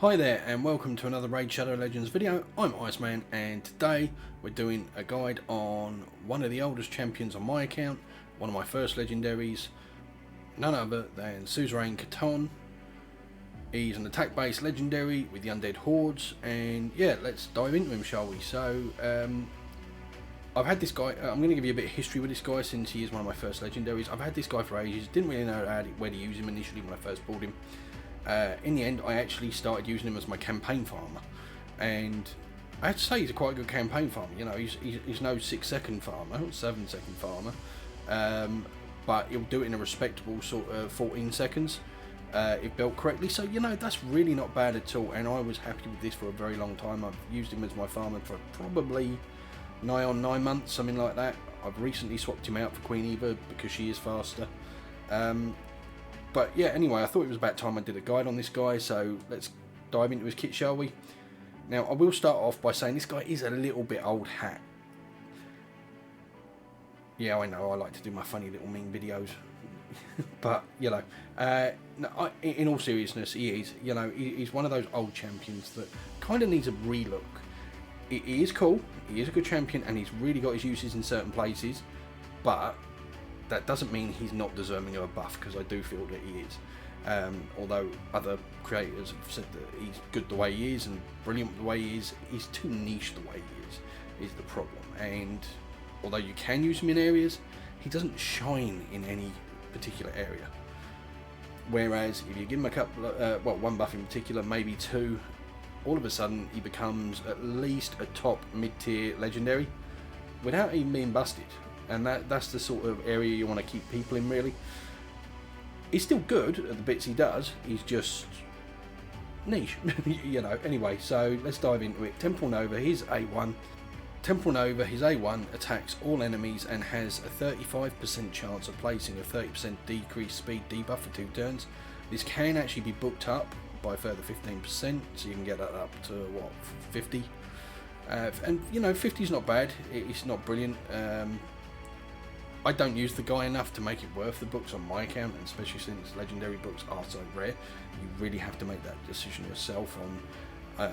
Hi there and welcome to another Raid Shadow Legends video. I'm IceMan and today we're doing a guide on one of the oldest champions on my account, one of my first legendaries, none other than Suzerain Katonn. He's an attack based legendary with the undead hordes, and yeah, let's dive into him, shall we? So I've had this guy, I'm going to give you a bit of history with this guy since he is one of my first legendaries. I've had this guy for ages, didn't really know where to use him initially when I first bought him. In the end, I actually started using him as my campaign farmer, and I have to say he's a quite good campaign farmer. You know, he's no 6-second farmer, 7-second farmer, but he'll do it in a respectable sort of 14 seconds if built correctly. So you know, that's really not bad at all, and I was happy with this for a very long time. I've used him as my farmer for probably nigh on 9 months, something like that. I've recently swapped him out for Queen Eva because she is faster. But yeah, anyway, I thought it was about time I did a guide on this guy, so let's dive into his kit, shall we? Now, I will start off by saying this guy is a little bit old hat. Yeah, I know, I like to do my funny little meme videos. But, you know, no, in all seriousness, he is. You know, he's one of those old champions that kind of needs a relook. He is cool, he is a good champion, and he's really got his uses in certain places, but that doesn't mean he's not deserving of a buff, because I do feel that he is. Although other creators have said that he's good the way he is and brilliant the way he is, he's too niche the way he is the problem. And although you can use him in areas, he doesn't shine in any particular area. Whereas if you give him a couple, well, one buff in particular, maybe two, all of a sudden he becomes at least a top mid-tier legendary without even being busted. And that's the sort of area you want to keep people in, really. He's still good at the bits he does, he's just niche. You know, anyway, so let's dive into it. Temporal Nova, his A1. Temporal Nova, his A1 attacks all enemies and has a 35% chance of placing a 30% decreased speed debuff for 2 turns. This can actually be booked up by a further 15%, so you can get that up to, what, 50? And, you know, 50 is not bad, it's not brilliant. I don't use the guy enough to make it worth the books on my account, and especially since legendary books are so rare, you really have to make that decision yourself on,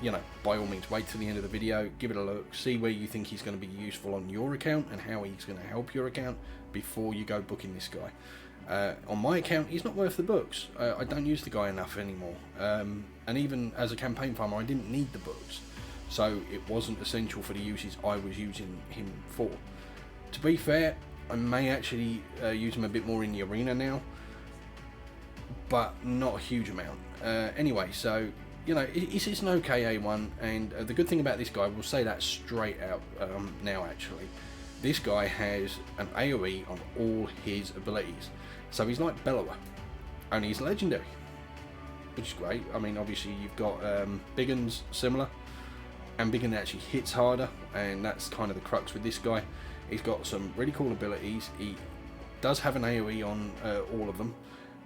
you know, by all means wait till the end of the video, give it a look, see where you think he's going to be useful on your account and how he's going to help your account before you go booking this guy. On my account, he's not worth the books. I don't use the guy enough anymore, and even as a campaign farmer I didn't need the books, so it wasn't essential for the uses I was using him for. To be fair, I may actually use him a bit more in the arena now, but not a huge amount. Anyway, so, you know, it's an okay A1, and the good thing about this guy, we'll say that straight out now actually, this guy has an AoE on all his abilities. So he's like Bellower, only he's legendary, which is great. I mean, obviously you've got Big Un's similar, and Big Un actually hits harder, and that's kind of the crux with this guy. He's got some really cool abilities. He does have an AoE on all of them,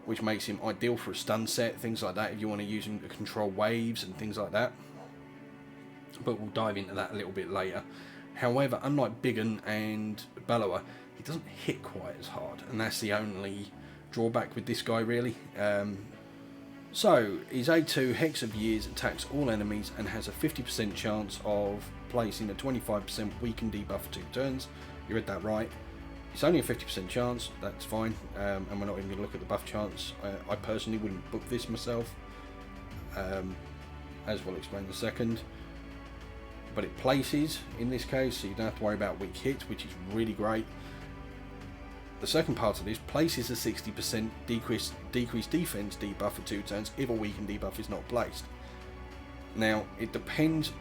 which makes him ideal for a stun set, things like that, if you want to use him to control waves and things like that. But we'll dive into that a little bit later. However, unlike Big Un and Bellower, he doesn't hit quite as hard, and that's the only drawback with this guy, really. So, his A2, Hex of Years, attacks all enemies and has a 50% chance of placing a 25% weakened debuff for 2 turns. You read that right. It's only a 50% chance, that's fine, and we're not even going to look at the buff chance. I personally wouldn't book this myself, as we'll explain in a second. But it places, in this case, so you don't have to worry about weak hits, which is really great. The second part of this, places a 60% decreased defense debuff for 2 turns if a weakened debuff is not placed. Now, it depends.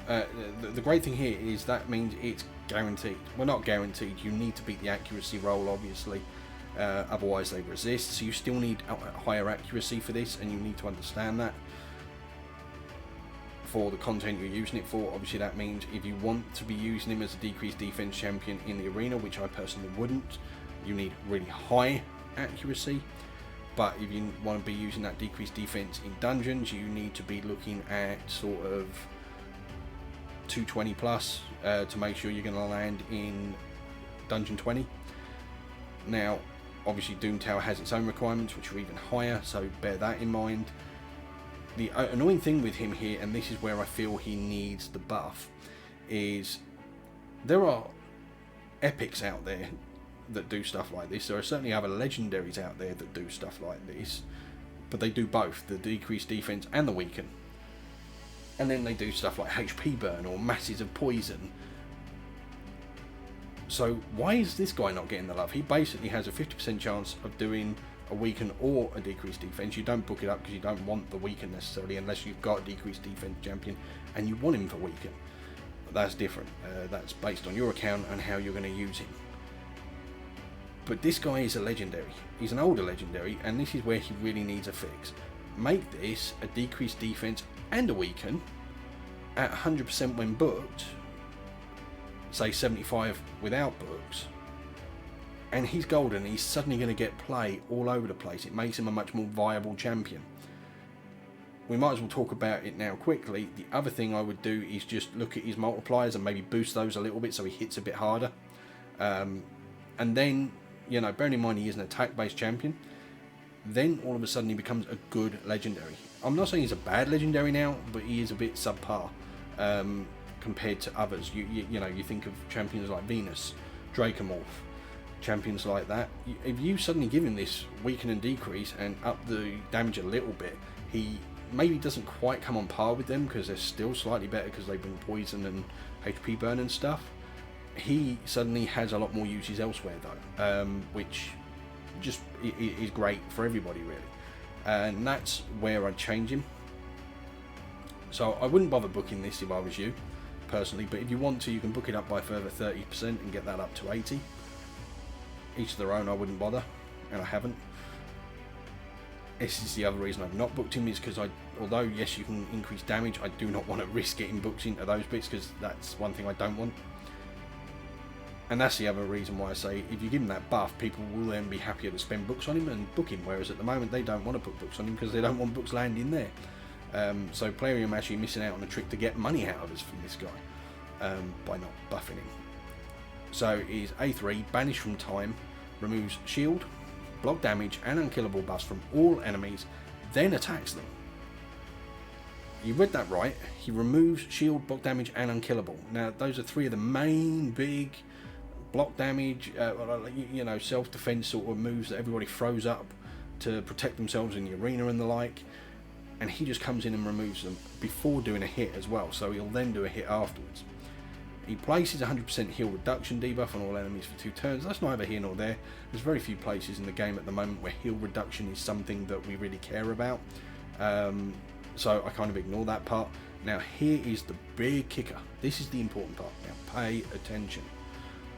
The great thing here is that means it's guaranteed. Well, not guaranteed, you need to beat the accuracy roll, obviously, otherwise they resist, so you still need higher accuracy for this, and you need to understand that for the content you're using it for. Obviously that means if you want to be using him as a decreased defense champion in the arena, which I personally wouldn't, you need really high accuracy. But if you want to be using that decreased defense in dungeons, you need to be looking at sort of 220 plus to make sure you're going to land in dungeon 20. Now obviously Doom Tower has its own requirements which are even higher, so bear that in mind. The annoying thing with him here, and this is where I feel he needs the buff, is there are epics out there that do stuff like this. There are certainly other legendaries out there that do stuff like this, but they do both, the decreased defense and the weaken. And then they do stuff like HP burn or masses of poison. So why is this guy not getting the love? He basically has a 50% chance of doing a weaken or a decreased defense. You don't book it up because you don't want the weaken necessarily, unless you've got a decreased defense champion and you want him for weaken. But that's different. That's based on your account and how you're going to use him. But this guy is a legendary. He's an older legendary, and this is where he really needs a fix. Make this a decreased defense and a weaken at 100% when booked, say 75 without books, and he's golden. He's suddenly going to get play all over the place. It makes him a much more viable champion. We might as well talk about it now quickly. The other thing I would do is just look at his multipliers and maybe boost those a little bit so he hits a bit harder. And then, you know, bearing in mind he is an attack-based champion, then all of a sudden he becomes a good legendary. I'm not saying he's a bad legendary now, but he is a bit subpar compared to others. You know, you think of champions like Venus, Dracomorph, champions like that. If you suddenly give him this weaken and decrease and up the damage a little bit, he maybe doesn't quite come on par with them because they're still slightly better because they bring poison and HP burn and stuff. He suddenly has a lot more uses elsewhere though, which just is great for everybody really. And that's where I'd change him. So I wouldn't bother booking this if I was you personally, but if you want to, you can book it up by a further 30% and get that up to 80. Each of their own. I wouldn't bother, and I haven't. This is the other reason I've not booked him, is because although yes you can increase damage, I do not want to risk getting booked into those bits, because that's one thing I don't want. And that's the other reason why I say if you give him that buff, people will then be happier to spend books on him and book him, whereas at the moment they don't want to put books on him because they don't want books landing there. So Plarium actually missing out on a trick to get money out of us from this guy by not buffing him. So he's A3, banished from time, removes shield, block damage and unkillable buffs from all enemies, then attacks them. You read that right, he removes shield, block damage and unkillable. Now those are three of the main big block damage, you know, self-defense sort of moves that everybody throws up to protect themselves in the arena and the like, and he just comes in and removes them before doing a hit as well, so he'll then do a hit afterwards. He places 100% heal reduction debuff on all enemies for 2 turns. That's neither here nor there. There's very few places in the game at the moment where heal reduction is something that we really care about, so I kind of ignore that part. Now here is the big kicker. This is the important part. Now pay attention.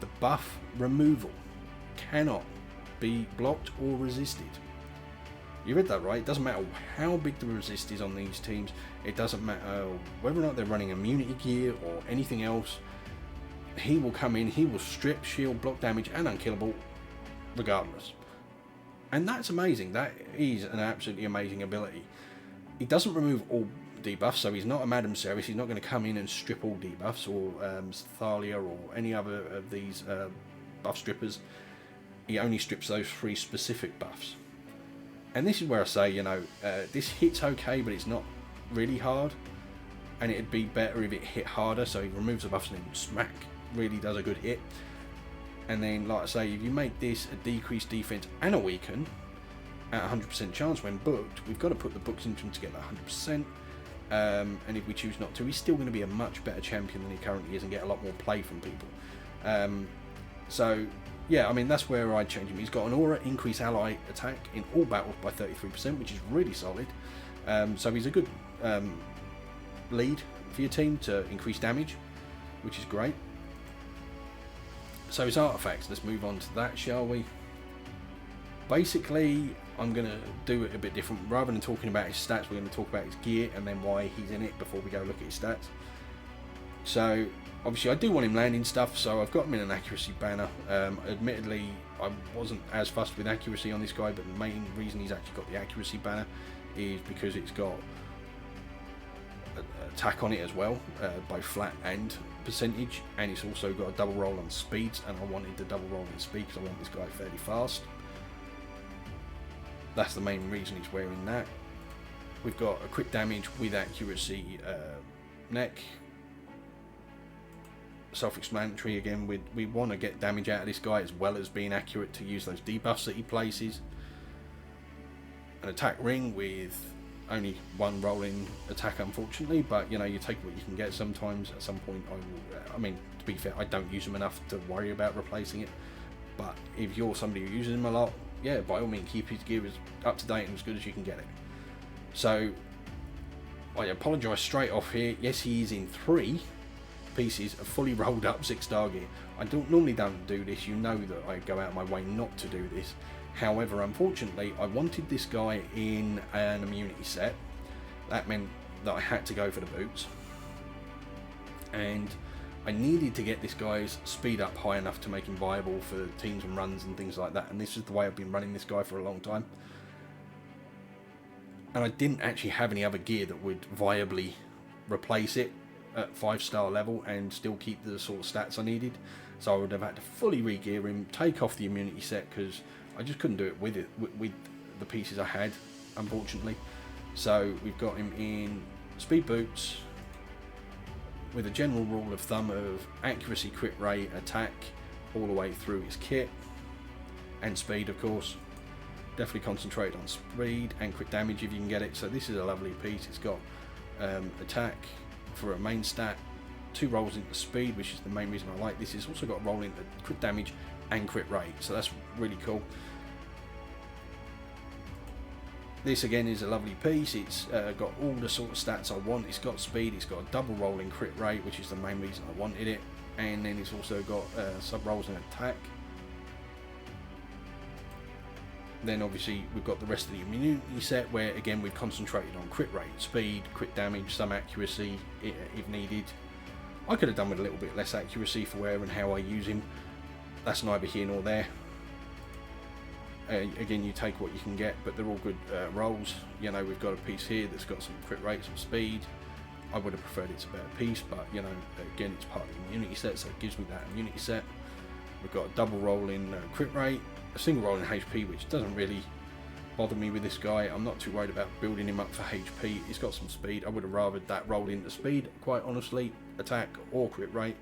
The buff removal cannot be blocked or resisted. You read that right. It doesn't matter how big the resist is on these teams. It doesn't matter whether or not they're running immunity gear or anything else. He will come in, he will strip, shield, block damage and unkillable regardless. And that's amazing. That is an absolutely amazing ability. He doesn't remove all debuffs, so he's not a Madame Ceres. He's not going to come in and strip all debuffs, or Thalia or any other of these buff strippers. He only strips those 3 specific buffs. And this is where I say, you know, this hits okay, but it's not really hard. And it'd be better if it hit harder, so he removes the buffs and then smack, really does a good hit. And then, like I say, if you make this a decreased defense and a weaken at 100% chance when booked, we've got to put the books into him to get that 100%. And if we choose not to, he's still going to be a much better champion than he currently is and get a lot more play from people. So yeah, I mean, that's where I'd change him. He's got an aura, increase ally attack in all battles by 33%, which is really solid. So he's a good lead for your team to increase damage, which is great. So his artifacts, let's move on to that, shall we? Basically, I'm going to do it a bit different. Rather than talking about his stats, we're going to talk about his gear and then why he's in it before we go look at his stats. So obviously I do want him landing stuff, so I've got him in an accuracy banner. Admittedly, I wasn't as fussed with accuracy on this guy, but the main reason he's actually got the accuracy banner is because it's got attack on it as well, by flat and percentage, and it's also got a double roll on speeds, and I wanted the double roll in speed because I want this guy fairly fast. That's the main reason he's wearing that. We've got a crit damage with accuracy neck. Self-explanatory again. We want to get damage out of this guy as well as being accurate to use those debuffs that he places. An attack ring with only one rolling attack, unfortunately, but you know, you take what you can get sometimes. At some point I mean, to be fair, I don't use them enough to worry about replacing it, but if you're somebody who uses them a lot, yeah, by all means keep his gear as up to date and as good as you can get it. So I apologise straight off here. Yes, he is in 3 pieces of fully rolled up 6-star gear. I normally don't do this, you know that I go out of my way not to do this. However, unfortunately, I wanted this guy in an immunity set. That meant that I had to go for the boots. And I needed to get this guy's speed up high enough to make him viable for teams and runs and things like that. And this is the way I've been running this guy for a long time. And I didn't actually have any other gear that would viably replace it at 5-star level and still keep the sort of stats I needed. So I would have had to fully re-gear him, take off the immunity set, because I just couldn't do it with the pieces I had, unfortunately. So we've got him in speed boots with a general rule of thumb of accuracy, crit rate, attack all the way through his kit, and speed, of course. Definitely concentrate on speed and crit damage if you can get it. So this is a lovely piece. It's got attack for a main stat, 2 rolls into speed, which is the main reason I like this. It's also got a roll into crit damage and crit rate, so that's really cool. This again is a lovely piece. It's got all the sort of stats I want. It's got speed, it's got a double roll in crit rate, which is the main reason I wanted it, and then it's also got sub rolls in attack. Then obviously we've got the rest of the immunity set, where again we've concentrated on crit rate, speed, crit damage, some accuracy if needed. I could have done with a little bit less accuracy for where and how I use him. That's neither here nor there. Again, you take what you can get, but they're all good rolls. You know, we've got a piece here that's got some crit rate, some speed. I would have preferred it's a better piece, but you know, again, it's part of the immunity set, so it gives me that immunity set. We've got a double roll in crit rate, a single roll in HP, which doesn't really bother me with this guy. I'm not too worried about building him up for HP. He's got some speed. I would have rathered that roll into speed, quite honestly, attack or crit rate,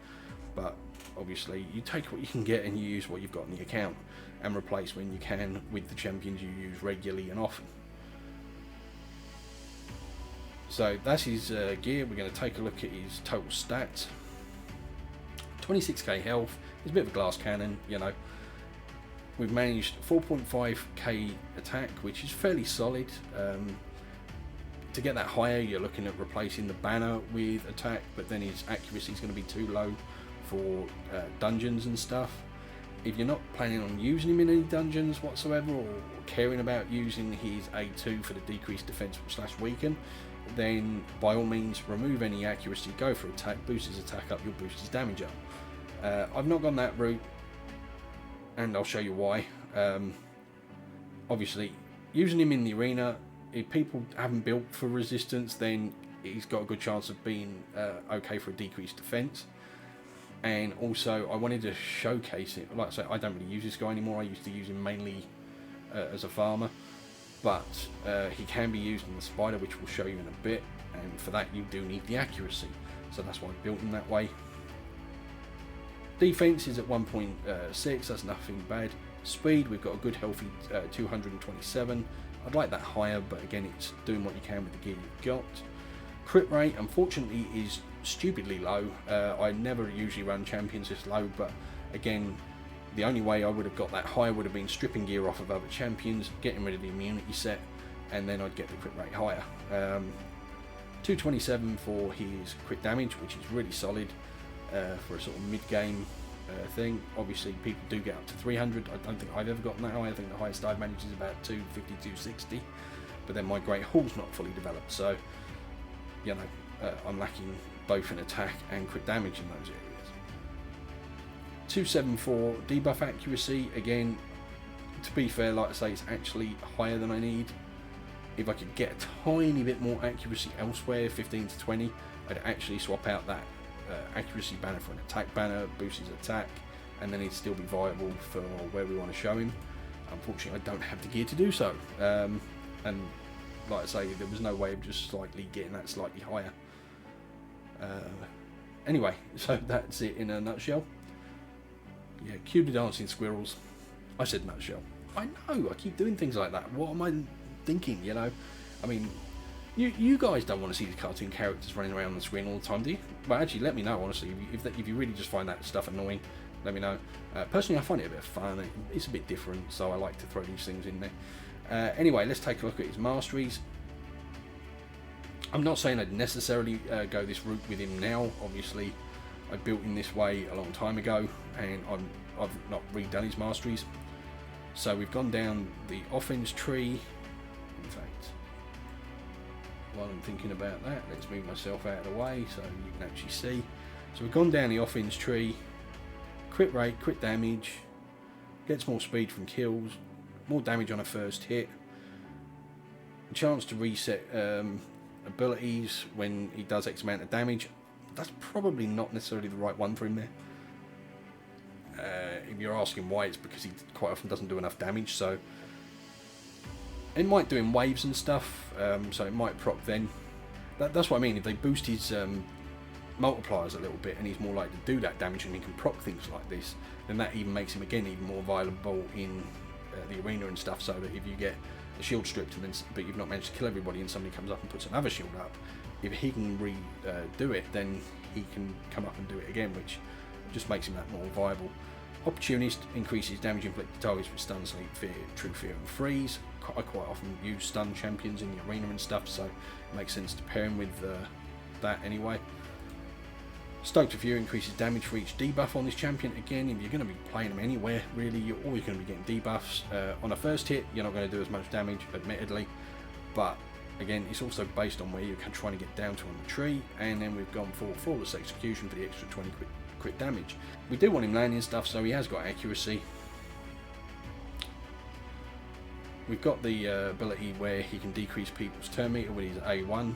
but obviously you take what you can get and you use what you've got in the account and replace when you can with the champions you use regularly and often. So that's his gear. We're going to take a look at his total stats. 26k health. He's a bit of a glass cannon, you know. We've managed 4.5k attack, which is fairly solid. To get that higher, you're looking at replacing the banner with attack, but then his accuracy is going to be too low for dungeons and stuff. If you're not planning on using him in any dungeons whatsoever, or caring about using his A2 for the decreased defense / weaken, then by all means remove any accuracy, go for attack, boost his attack up, you'll boost his damage up. I've not gone that route, and I'll show you why. Obviously, using him in the arena, if people haven't built for resistance, then he's got a good chance of being okay for a decreased defense. And also, I wanted to showcase it. Like I say, I don't really use this guy anymore. I used to use him mainly as a farmer, but he can be used in the spider, which we'll show you in a bit, and for that you do need the accuracy, so that's why I built him that way. Defense is at 1.6, that's nothing bad. Speed, we've got a good healthy 227. I'd like that higher, but again, it's doing what you can with the gear you've got. Crit rate, unfortunately, is stupidly low. I never usually run champions this low, but again, the only way I would have got that high would have been stripping gear off of other champions, getting rid of the immunity set, and then I'd get the crit rate higher. 227 for his crit damage, which is really solid for a sort of mid-game thing. Obviously, people do get up to 300. I don't think I've ever gotten that high. I think the highest I've managed is about 250, 260. But then my Great Hall's not fully developed, so you know, I'm lacking both in attack and crit damage in those areas. 274 debuff accuracy. Again, to be fair, like I say, it's actually higher than I need. If I could get a tiny bit more accuracy elsewhere, 15 to 20, I'd actually swap out that accuracy banner for an attack banner, boost his attack, and then he'd still be viable for where we want to show him. Unfortunately, I don't have the gear to do so, and like I say, there was no way of just slightly getting that slightly higher. Anyway, so that's it in a nutshell. Yeah, cue the dancing squirrels. I said nutshell. I know, I keep doing things like that. What am I thinking, you know? I mean, you guys don't want to see the cartoon characters running around on the screen all the time, do you? Well, actually, let me know, honestly. If you really just find that stuff annoying, let me know. Personally, I find it a bit of fun. It's a bit different, so I like to throw these things in there. Anyway, let's take a look at his masteries. I'm not saying I'd necessarily go this route with him now. Obviously, I built him this way a long time ago, and I've not redone his masteries. So we've gone down the offense tree. In fact, while I'm thinking about that, let's move myself out of the way so you can actually see. So we've gone down the offense tree. Crit rate, crit damage, gets more speed from kills, more damage on a first hit, a chance to reset abilities when he does X amount of damage. That's probably not necessarily the right one for him there. If you're asking why, it's because he quite often doesn't do enough damage, so it might do in waves and stuff, so it might proc then. That's what I mean. If they boost his multipliers a little bit and he's more likely to do that damage and he can proc things like this, then that even makes him again even more viable in the arena and stuff, so that if you get a shield stripped and then but you've not managed to kill everybody and somebody comes up and puts another shield up, if he can do it, then he can come up and do it again, which just makes him that more viable. Opportunist increases damage inflicted targets with stun, sleep, fear, true fear and freeze. I quite often use stun champions in the arena and stuff, so it makes sense to pair him with that anyway. Stoked Fury increases damage for each debuff on this champion. Again, if you're going to be playing him anywhere, really, you're always going to be getting debuffs. On a first hit, you're not going to do as much damage, admittedly, but again, it's also based on where you're trying to get down to on the tree. And then we've gone for Flawless Execution for the extra 20 crit damage. We do want him landing stuff, so he has got accuracy. We've got the ability where he can decrease people's turn meter with his A1,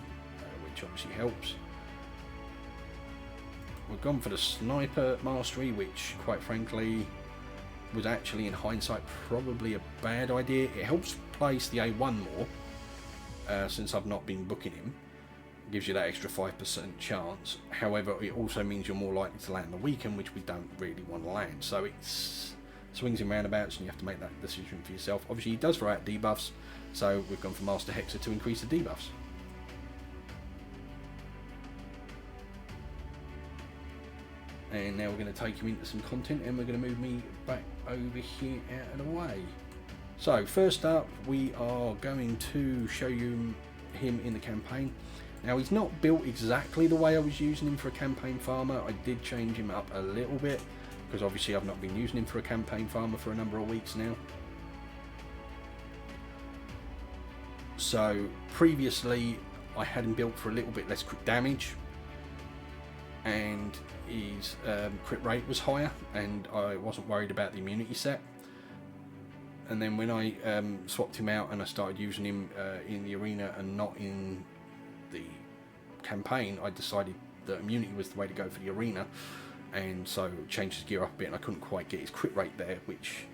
which obviously helps. We've gone for the Sniper Mastery, which quite frankly was actually in hindsight probably a bad idea. It helps place the A1 more, since I've not been booking him. It gives you that extra 5% chance. However, it also means you're more likely to land the weekend, which we don't really want to land. So it's swings and roundabouts, and you have to make that decision for yourself. Obviously, he does throw out debuffs, so we've gone for Master Hexer to increase the debuffs. And now we're going to take him into some content, and we're going to move me back over here out of the way. So first up, we are going to show you him in the campaign. Now, he's not built exactly the way I was using him for a campaign farmer. I did change him up a little bit, because obviously I've not been using him for a campaign farmer for a number of weeks now. So previously I had him built for a little bit less crit damage, and his crit rate was higher, and I wasn't worried about the immunity set. And then when I swapped him out and I started using him in the arena and not in the campaign, I decided that immunity was the way to go for the arena, and so changed his gear up a bit, and I couldn't quite get his crit rate there, which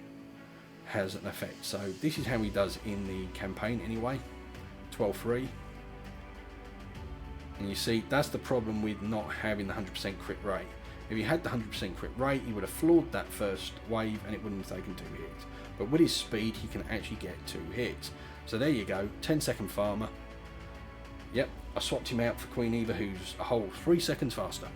has an effect. So this is how he does in the campaign anyway. 12-3. And you see, that's the problem with not having the 100% crit rate. If he had the 100% crit rate, he would have floored that first wave and it wouldn't have taken 2 hits. But with his speed, he can actually get 2 hits. So there you go, 10-second farmer. Yep, I swapped him out for Queen Eva, who's a whole 3 seconds faster.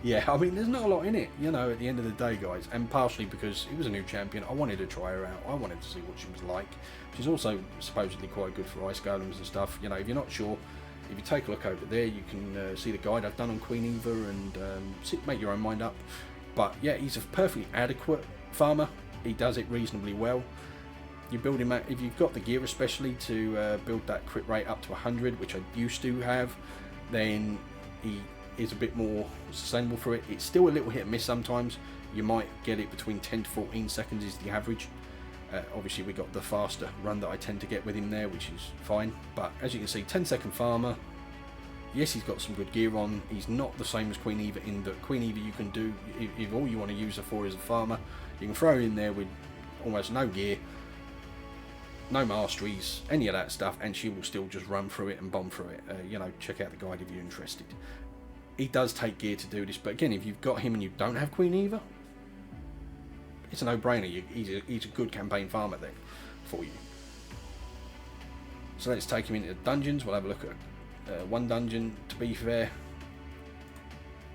Yeah, I mean, there's not a lot in it, you know, at the end of the day, guys. And partially because it was a new champion, I wanted to try her out. I wanted to see what she was like. She's also supposedly quite good for ice golems and stuff. You know, if you're not sure, if you take a look over there, you can see the guide I've done on Queen Eva and make your own mind up. But yeah, he's a perfectly adequate farmer. He does it reasonably well. You build him out, if you've got the gear especially to build that crit rate up to 100, which I used to have, then he is a bit more sustainable for it. It's still a little hit and miss sometimes. You might get it between 10 to 14 seconds is the average. Obviously we got the faster run that I tend to get with him there, which is fine. But as you can see, 10-second farmer. Yes, he's got some good gear on. He's not the same as Queen Eva in that Queen Eva you can do, if all you want to use her for is a farmer, you can throw her in there with almost no gear no masteries, any of that stuff, and she will still just run through it and bomb through it. You know, check out the guide if you're interested. He does take gear to do this, but again, if you've got him and you don't have Queen Eva, it's a no-brainer. He's a good campaign farmer then for you. So let's take him into the dungeons. We'll have a look at one dungeon, to be fair.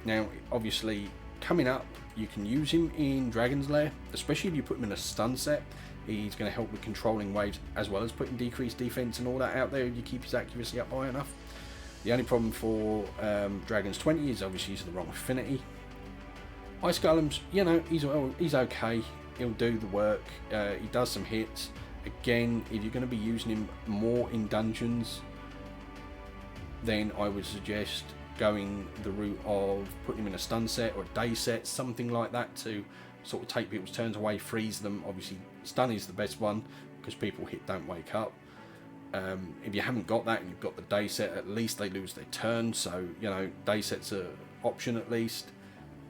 Now, obviously, coming up, you can use him in Dragon's Lair, especially if you put him in a stun set. He's going to help with controlling waves, as well as putting decreased defense and all that out there if you keep his accuracy up high enough. The only problem for Dragon's 20 is obviously he's the wrong affinity. Ice Golems, you know, he's okay. He'll do the work. He does some hits. Again, if you're going to be using him more in dungeons, then I would suggest going the route of putting him in a stun set or a day set, something like that, to sort of take people's turns away, freeze them. Obviously, stun is the best one because people hit don't wake up. If you haven't got that and you've got the day set, at least they lose their turn. So, you know, day set's an option at least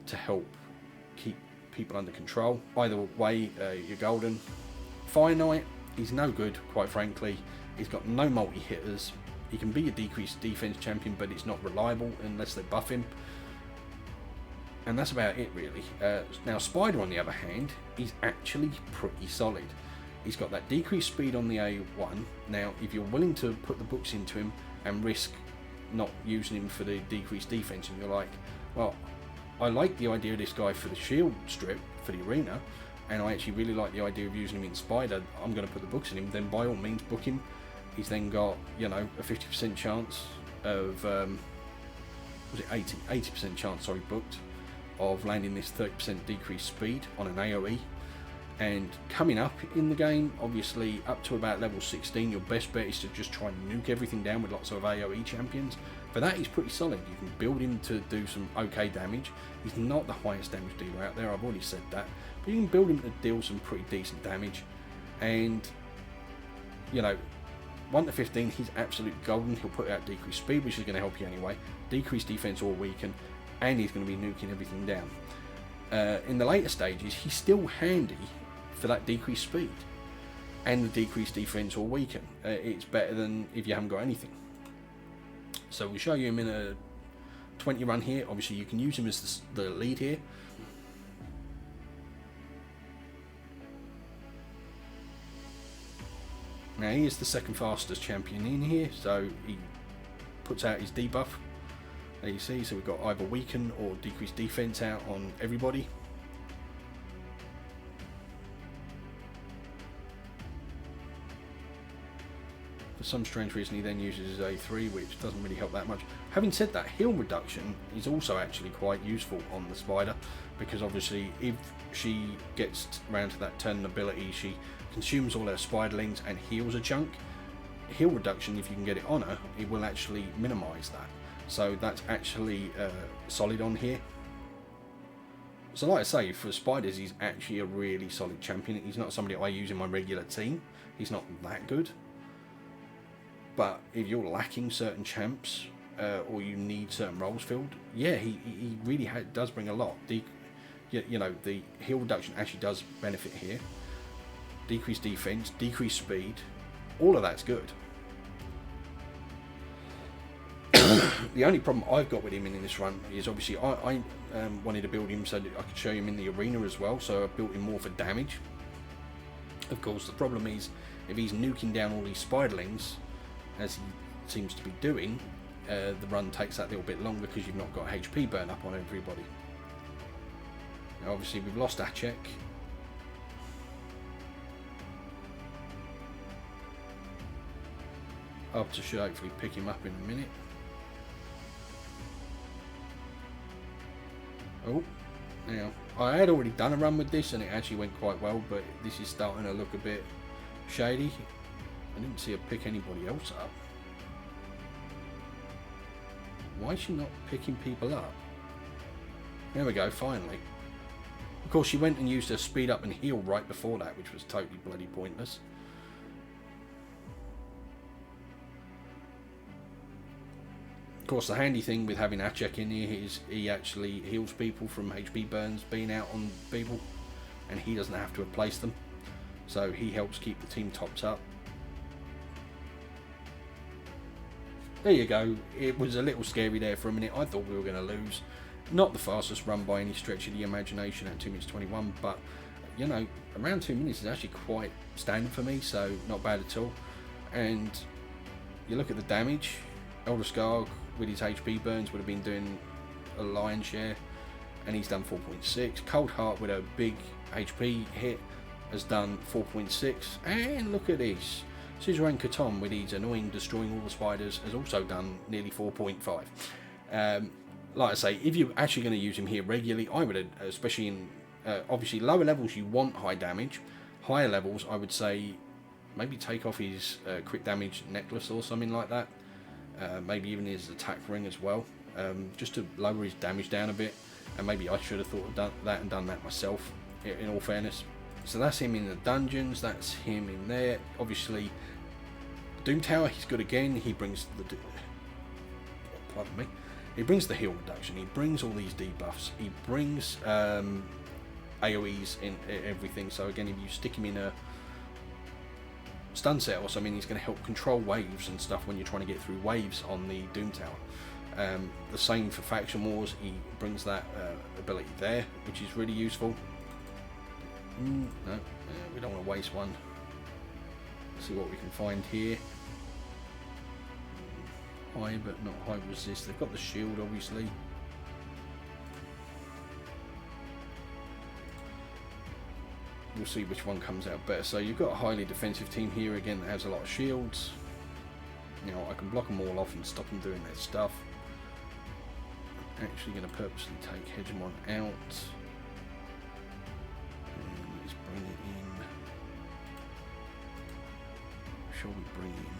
to help keep people under control. Either way, you're golden. Fire Knight, he's no good, quite frankly. He's got no multi-hitters. He can be a decreased defense champion, but it's not reliable unless they buff him. And that's about it, really. Now, Spider, on the other hand, is actually pretty solid. He's got that decreased speed on the A1. Now, if you're willing to put the books into him and risk not using him for the decreased defense, and you're like, well, I like the idea of this guy for the shield strip, for the arena, and I actually really like the idea of using him in Spider, I'm going to put the books in him, then by all means book him. He's then got, you know, a 50% chance of, was it 80% chance, sorry, booked, of landing this 30% decreased speed on an AoE. And coming up in the game, obviously up to about level 16, your best bet is to just try and nuke everything down with lots of AoE champions. For that, he's pretty solid. You can build him to do some okay damage. He's not the highest damage dealer out there, I've already said that. But you can build him to deal some pretty decent damage. And, you know, 1 to 15, he's absolute golden. He'll put out decreased speed, which is going to help you anyway. Decreased defense or weaken. And he's going to be nuking everything down. In the later stages, he's still handy for that decreased speed and the decreased defense or weaken. It's better than if you haven't got anything. So we'll show you him in a 20 run here. Obviously you can use him as the lead here. Now he is the second fastest champion in here, so he puts out his debuff. There you see, so we've got either weaken or decreased defense out on everybody. For some strange reason he then uses his A3, which doesn't really help that much. Having said that, heal reduction is also actually quite useful on the Spider, because obviously if she gets around to that turn ability, she consumes all her spiderlings and heals a chunk. Heal reduction, if you can get it on her, it will actually minimise that. So that's actually solid on here. So like I say, for Spiders, he's actually a really solid champion. He's not somebody I use in my regular team. He's not that good. But if you're lacking certain champs or you need certain roles filled, yeah, he really does bring a lot. You know, the heal reduction actually does benefit here. Decreased defense, decreased speed, all of that's good. The only problem I've got with him in this run is obviously I wanted to build him so that I could show him in the arena as well, so I built him more for damage. Of course, the problem is if he's nuking down all these spiderlings, as he seems to be doing, the run takes that little bit longer because you've not got HP burn up on everybody. Now obviously we've lost Achek. Up to should hopefully pick him up in a minute. Oh, now I had already done a run with this and it actually went quite well, but this is starting to look a bit shady. I didn't see her pick anybody else up. Why is she not picking people up? There we go, finally. Of course, she went and used her speed up and heal right before that, which was totally bloody pointless. Of course, the handy thing with having Achek in here is he actually heals people from HP burns being out on people, and he doesn't have to replace them. So he helps keep the team topped up. there you go. It was a little scary there for a minute. I thought we were going to lose. Not the fastest run by any stretch of the imagination at 2 minutes 21, but you know, around 2 minutes is actually quite standard for me, so not bad at all. And you look at the damage, Elder Skarg with his HP burns would have been doing a lion's share, and he's done 4.6. Cold Heart with a big HP hit has done 4.6, and look at this. Suzerain Katonn with his annoying destroying all the spiders has also done nearly 4.5. Like I say, if you're actually going to use him here regularly, I would, especially in obviously lower levels you want high damage. Higher levels I would say maybe take off his crit damage necklace or something like that. Maybe even his attack ring as well, just to lower his damage down a bit. And maybe I should have thought of that and done that myself, in all fairness. So that's him in the dungeons, that's him in there. Obviously, Doom Tower, he's good again. He brings pardon me. He brings the heal reduction. He brings all these debuffs. He brings AoEs in everything. So again, if you stick him in a stun set or something, he's going to help control waves and stuff when you're trying to get through waves on the Doom Tower. The same for Faction Wars. He brings that ability there, which is really useful. No, we don't want to waste one. Let's see what we can find here. High, but not high resist. They've got the shield, obviously. We'll see which one comes out better. So you've got a highly defensive team here again that has a lot of shields. You know, I can block them all off and stop them doing their stuff. I'm actually going to purposely take Hegemon out. Let's bring it in. Shall we bring in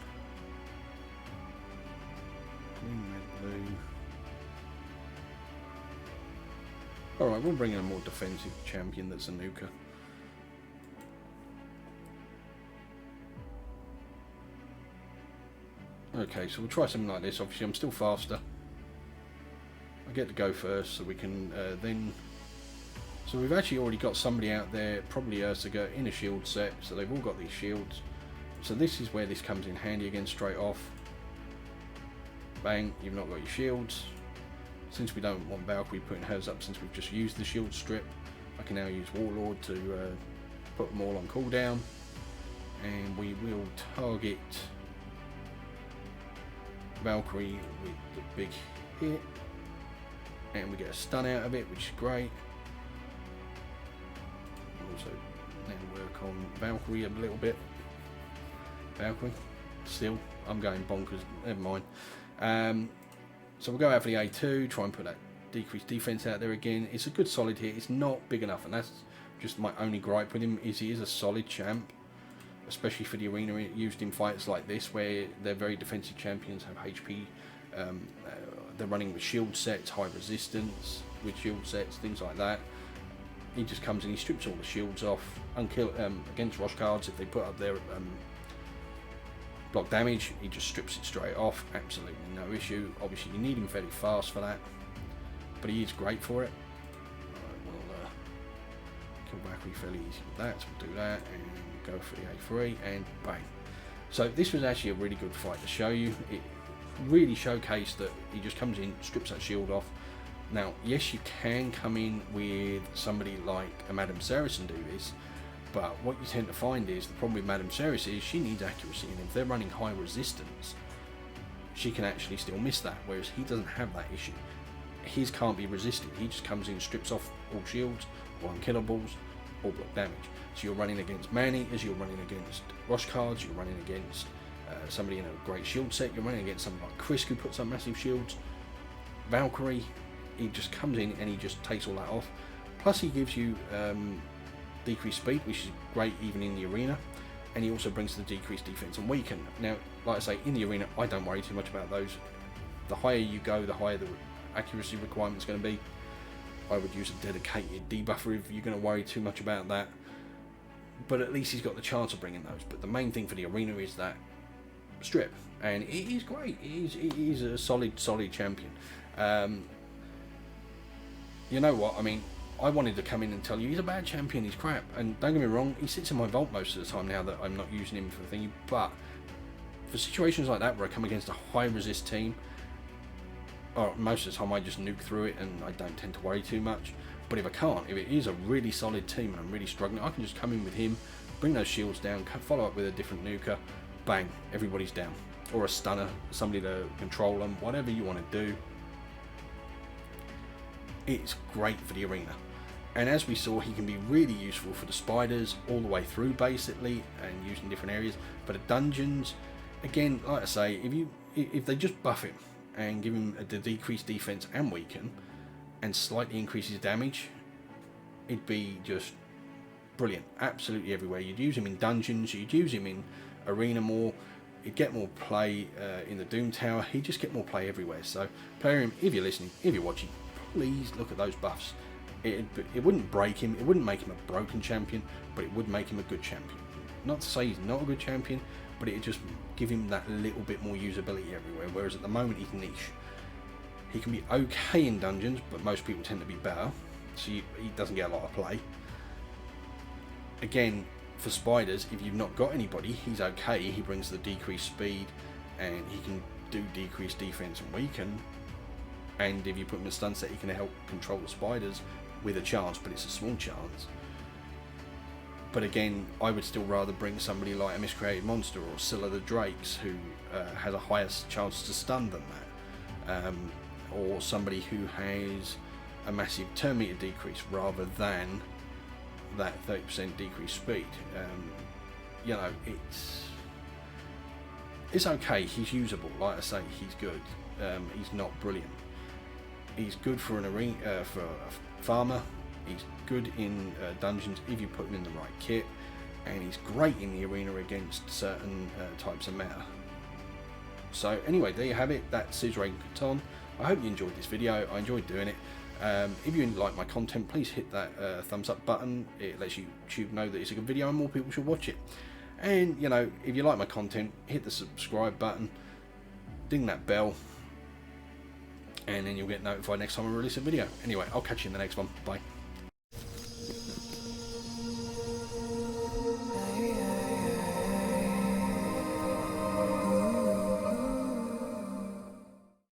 green, red, blue? Alright, we'll bring in a more defensive champion that's a nuker. Okay, so we'll try something like this. Obviously I'm still faster. I get to go first, so we can then... So we've actually already got somebody out there, probably Ursaga, in a shield set, so they've all got these shields. So this is where this comes in handy again, straight off. Bang, you've not got your shields. Since we don't want Valkyrie putting hers up, since we've just used the shield strip, I can now use Warlord to put them all on cooldown. And we will target Valkyrie with the big hit. And we get a stun out of it, which is great. Also then work on Valkyrie a little bit. Valkyrie, still, I'm going bonkers, never mind. So we'll go out for the A2, try and put that decreased defense out there again. It's a good solid hit, it's not big enough, and that's just my only gripe with him, is he is a solid champ, especially for the arena, used in fights like this where they're very defensive champions, have HP, they're running with shield sets, high resistance with shield sets, things like that. He just comes in, he strips all the shields off, against rush cards, if they put up their block damage, he just strips it straight off, absolutely no issue. Obviously you need him fairly fast for that, but he is great for it. Alright, we'll kill Valkyrie fairly easy with that, so we'll do that, and go for the A3, and bang. So this was actually a really good fight to show you. It really showcased that he just comes in, strips that shield off. Now, yes, you can come in with somebody like a Madame Ceres and do this, but what you tend to find is the problem with Madame Ceres is she needs accuracy, and if they're running high resistance, she can actually still miss that, whereas he doesn't have that issue. His can't be resisted, he just comes in, strips off all shields, or unkillables, or block damage. So you're running against man-eaters, you're running against rush cards, you're running against somebody in a great shield set, you're running against somebody like Chris who puts up massive shields. Valkyrie, he just comes in and he just takes all that off. Plus he gives you decreased speed, which is great even in the arena, and he also brings the decreased defense and weaken. Now, like I say, in the arena, I don't worry too much about those. The higher you go, the higher the accuracy requirement is going to be. I would use a dedicated debuffer if you're going to worry too much about that. But at least he's got the chance of bringing those. But the main thing for the arena is that strip, and it is great. It is a solid champion. You know what? I mean, I wanted to come in and tell you he's a bad champion, he's crap. And don't get me wrong, he sits in my vault most of the time now that I'm not using him for the thingy. But for situations like that where I come against a high resist team, or most of the time I just nuke through it and I don't tend to worry too much. But if I can't, if it is a really solid team and I'm really struggling, I can just come in with him, bring those shields down, follow up with a different nuker, bang, everybody's down. Or a stunner, somebody to control them, whatever you want to do. It's great for the arena. And as we saw, he can be really useful for the spiders all the way through basically, and used in different areas. For the dungeons, again, like I say, if they just buff him and give him the decreased defense and weaken, and slightly increase his damage, it'd be just brilliant. Absolutely everywhere. You'd use him in dungeons, you'd use him in arena more, he'd get more play in the Doom Tower, he'd just get more play everywhere. So player him, if you're listening, if you're watching, please look at those buffs. It wouldn't break him, it wouldn't make him a broken champion, but it would make him a good champion. Not to say he's not a good champion, but it'd just give him that little bit more usability everywhere, whereas at the moment he's niche. He can be okay in dungeons, but most people tend to be better, so he doesn't get a lot of play. Again, for spiders, if you've not got anybody, he's okay. He brings the decreased speed, and he can do decreased defense and weaken. And if you put him in a stun set, he can help control the spiders with a chance, but it's a small chance. But again, I would still rather bring somebody like a Miscreated Monster or Scylla the Drakes, who has a higher chance to stun than that. Or somebody who has a massive turn meter decrease rather than that 30% decreased speed. You know, it's okay. He's usable. Like I say, he's good. He's not brilliant. He's good for an arena, for a farmer. He's good in dungeons if you put him in the right kit, and he's great in the arena against certain types of meta. So anyway, there you have it. That's Suzerain Katonn. I hope you enjoyed this video. I enjoyed doing it. If you like my content, please hit that thumbs up button. It lets YouTube know that it's a good video and more people should watch it. And you know, if you like my content, hit the subscribe button, ding that bell, and then you'll get notified next time I release a video. Anyway, I'll catch you in the next one. Bye.